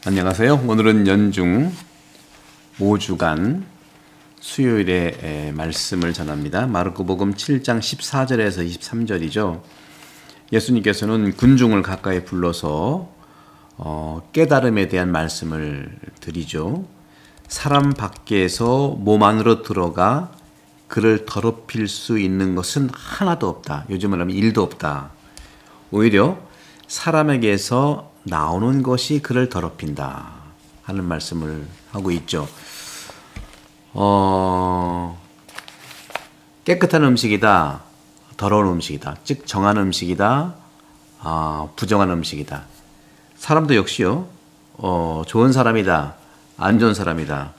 안녕하세요. 오늘은 연중 5주간 수요일에 말씀을 전합니다. 마르코복음 7장 14절에서 23절이죠. 예수님께서는 군중을 가까이 불러서 깨달음에 대한 말씀을 드리죠. 사람 밖에서 몸 안으로 들어가 그를 더럽힐 수 있는 것은 하나도 없다. 요즘은 하면 일도 없다. 오히려 사람에게서 나오는 것이 그를 더럽힌다 하는 말씀을 하고 있죠. 깨끗한 음식이다, 더러운 음식이다, 즉 정한 음식이다, 부정한 음식이다. 사람도 역시요, 좋은 사람이다, 안 좋은 사람이다,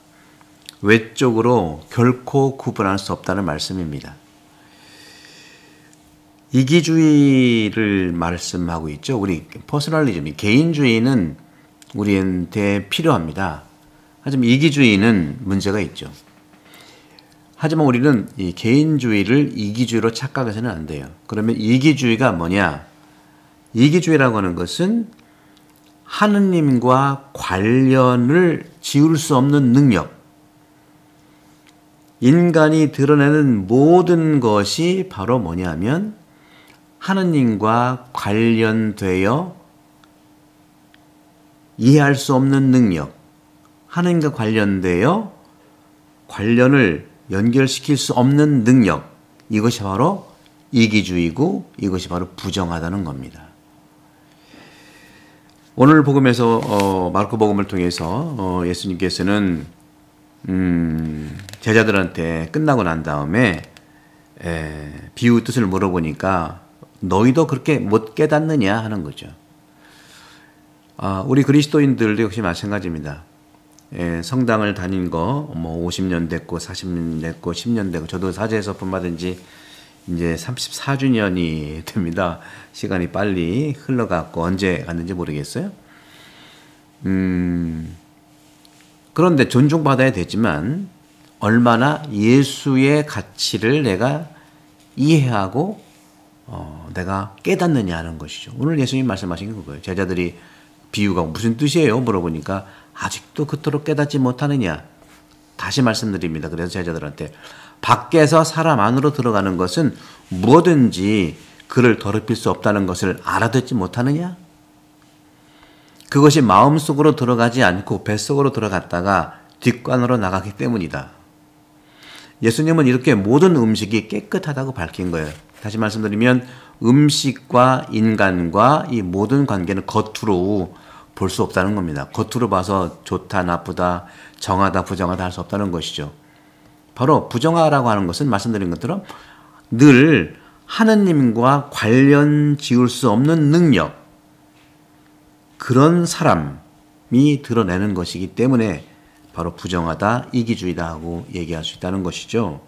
외적으로 결코 구분할 수 없다는 말씀입니다. 이기주의를 말씀하고 있죠. 우리 퍼스널리즘, 개인주의는 우리한테 필요합니다. 하지만 이기주의는 문제가 있죠. 하지만 우리는 이 개인주의를 이기주의로 착각해서는 안 돼요. 그러면 이기주의가 뭐냐? 이기주의라고 하는 것은 하느님과 관련을 지울 수 없는 능력, 인간이 드러내는 모든 것이 바로 뭐냐면 하느님과 관련되어 이해할 수 없는 능력, 하느님과 관련되어 관련을 연결시킬 수 없는 능력, 이것이 바로 이기주의고 이것이 바로 부정하다는 겁니다. 오늘 복음에서 마르코 복음을 통해서 예수님께서는 제자들한테 끝나고 난 다음에 비유 뜻을 물어보니까 너희도 그렇게 못 깨닫느냐 하는 거죠. 우리 그리스도인들도 역시 마찬가지입니다. 성당을 다닌 거 50년 됐고 40년 됐고 10년 됐고 저도 사제 서품 받은 지 이제 34주년이 됩니다. 시간이 빨리 흘러갔고 언제 갔는지 모르겠어요. 그런데 존중받아야 되지만 얼마나 예수의 가치를 내가 이해하고 내가 깨닫느냐 하는 것이죠. 오늘 예수님 말씀하신 게 그거예요. 제자들이 비유가 무슨 뜻이에요? 물어보니까 아직도 그토록 깨닫지 못하느냐. 다시 말씀드립니다. 그래서 제자들한테 밖에서 사람 안으로 들어가는 것은 뭐든지 그를 더럽힐 수 없다는 것을 알아듣지 못하느냐? 그것이 마음속으로 들어가지 않고 뱃속으로 들어갔다가 뒷관으로 나가기 때문이다. 예수님은 이렇게 모든 음식이 깨끗하다고 밝힌 거예요. 다시 말씀드리면 음식과 인간과 이 모든 관계는 겉으로 볼 수 없다는 겁니다. 겉으로 봐서 좋다, 나쁘다, 정하다, 부정하다 할 수 없다는 것이죠. 바로 부정하라고 하는 것은 말씀드린 것처럼 늘 하느님과 관련 지을 수 없는 능력, 그런 사람이 드러내는 것이기 때문에 바로 부정하다, 이기주의다 하고 얘기할 수 있다는 것이죠.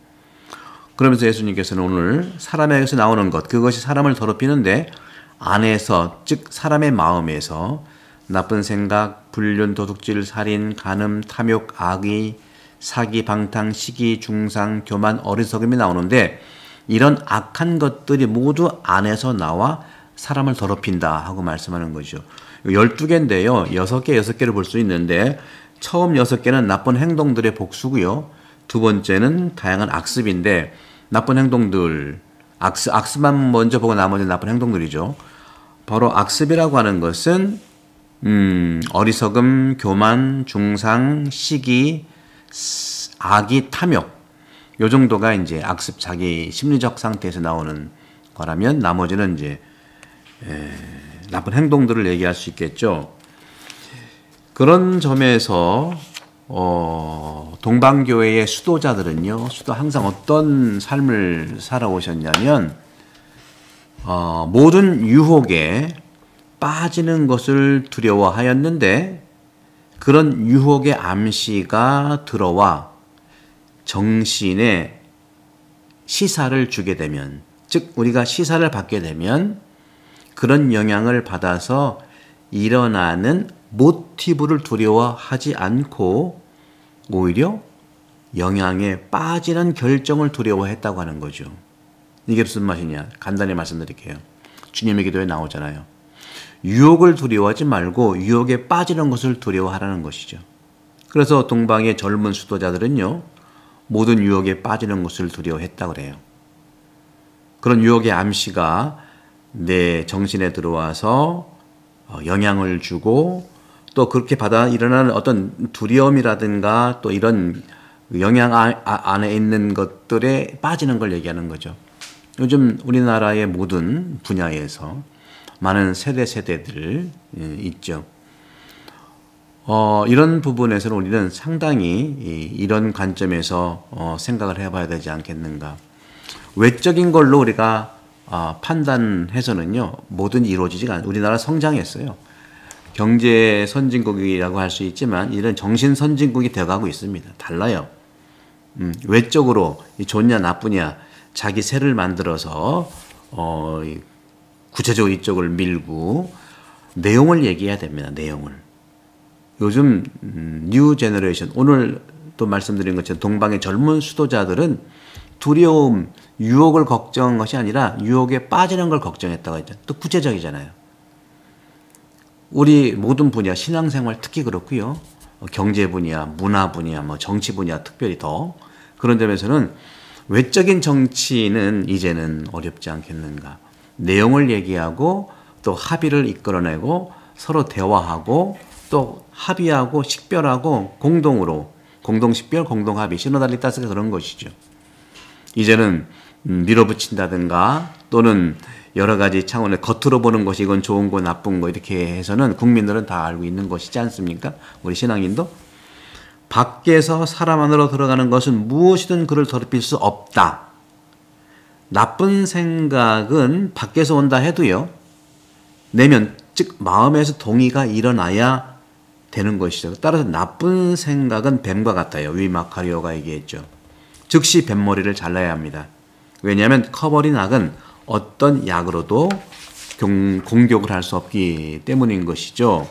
그러면서 예수님께서는 오늘 사람에게서 나오는 것, 그것이 사람을 더럽히는데 안에서, 즉 사람의 마음에서 나쁜 생각, 불륜, 도둑질, 살인, 간음, 탐욕, 악의, 사기, 방탕, 시기, 중상, 교만, 어리석음이 나오는데 이런 악한 것들이 모두 안에서 나와 사람을 더럽힌다 하고 말씀하는 거죠. 12개인데요. 6개를 볼 수 있는데 처음 6개는 나쁜 행동들의 복수고요. 두 번째는 다양한 악습인데 나쁜 행동들, 악습만 먼저 보고 나머지는 나쁜 행동들이죠. 바로 악습이라고 하는 것은 어리석음, 교만, 중상, 시기, 악의, 탐욕, 요 정도가 이제 악습, 자기 심리적 상태에서 나오는 거라면 나머지는 이제 나쁜 행동들을 얘기할 수 있겠죠. 그런 점에서 동방교회의 수도자들은요, 항상 어떤 삶을 살아오셨냐면 모든 유혹에 빠지는 것을 두려워하였는데 그런 유혹의 암시가 들어와 정신에 시사를 주게 되면, 즉 우리가 시사를 받게 되면 그런 영향을 받아서 일어나는 모티브를 두려워하지 않고 오히려 영향에 빠지는 결정을 두려워했다고 하는 거죠. 이게 무슨 말이냐? 간단히 말씀드릴게요. 주님의 기도에 나오잖아요. 유혹을 두려워하지 말고 유혹에 빠지는 것을 두려워하라는 것이죠. 그래서 동방의 젊은 수도자들은요, 모든 유혹에 빠지는 것을 두려워했다고 그래요. 그런 유혹의 암시가 내 정신에 들어와서 영향을 주고 또 그렇게 받아 일어나는 어떤 두려움이라든가 또 이런 영향 안에 있는 것들에 빠지는 걸 얘기하는 거죠. 요즘 우리나라의 모든 분야에서 많은 세대들 있죠. 이런 부분에서는 우리는 상당히 이런 관점에서 생각을 해봐야 되지 않겠는가. 외적인 걸로 우리가 판단해서는요, 뭐든 이루어지지가 않아요. 우리나라 성장했어요. 경제 선진국이라고 할 수 있지만 이런 정신 선진국이 되어가고 있습니다. 달라요. 외적으로 좋냐 나쁘냐 자기 세를 만들어서 구체적으로 이쪽을 밀고 내용을 얘기해야 됩니다. 내용을. 요즘 뉴 제너레이션, 오늘 또 말씀드린 것처럼 동방의 젊은 수도자들은 두려움, 유혹을 걱정한 것이 아니라 유혹에 빠지는 걸 걱정했다고 했죠. 또 구체적이잖아요. 우리 모든 분야, 신앙생활 특히 그렇고요. 경제 분야, 문화 분야, 정치 분야 특별히 더 그런 점에서는 외적인 정치는 이제는 어렵지 않겠는가. 내용을 얘기하고 또 합의를 이끌어내고 서로 대화하고 또 합의하고 식별하고 공동으로 공동식별, 공동합의, 시노달리 따스가 그런 것이죠. 이제는 밀어붙인다든가 또는 여러 가지 차원의 겉으로 보는 것이 이건 좋은 거 나쁜 거 이렇게 해서는 국민들은 다 알고 있는 것이지 않습니까? 우리 신앙인도 밖에서 사람 안으로 들어가는 것은 무엇이든 그를 더럽힐 수 없다. 나쁜 생각은 밖에서 온다 해도요, 내면 즉 마음에서 동의가 일어나야 되는 것이죠. 따라서 나쁜 생각은 뱀과 같아요. 위마카리오가 얘기했죠. 즉시 뱀머리를 잘라야 합니다. 왜냐하면 커버린 악은 어떤 약으로도 공격을 할 수 없기 때문인 것이죠.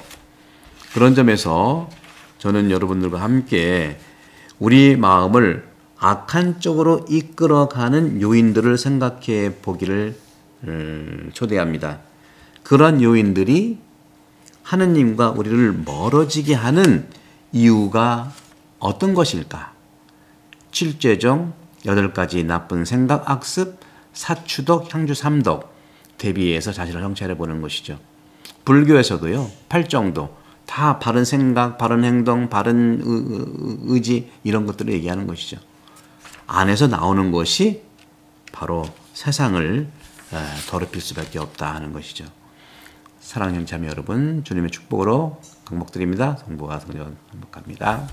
그런 점에서 저는 여러분들과 함께 우리 마음을 악한 쪽으로 이끌어가는 요인들을 생각해 보기를 초대합니다. 그러한 요인들이 하느님과 우리를 멀어지게 하는 이유가 어떤 것일까? 7죄종 8가지 나쁜 생각, 악습, 사추독, 향주, 삼독 대비해서 자신을 성찰해 보는 것이죠. 불교에서도요, 8정도 다 바른 생각, 바른 행동, 바른 의지 이런 것들을 얘기하는 것이죠. 안에서 나오는 것이 바로 세상을 더럽힐 수밖에 없다 하는 것이죠. 사랑하는 자매 여러분, 주님의 축복으로 강복드립니다. 성부가 성령 행복합니다.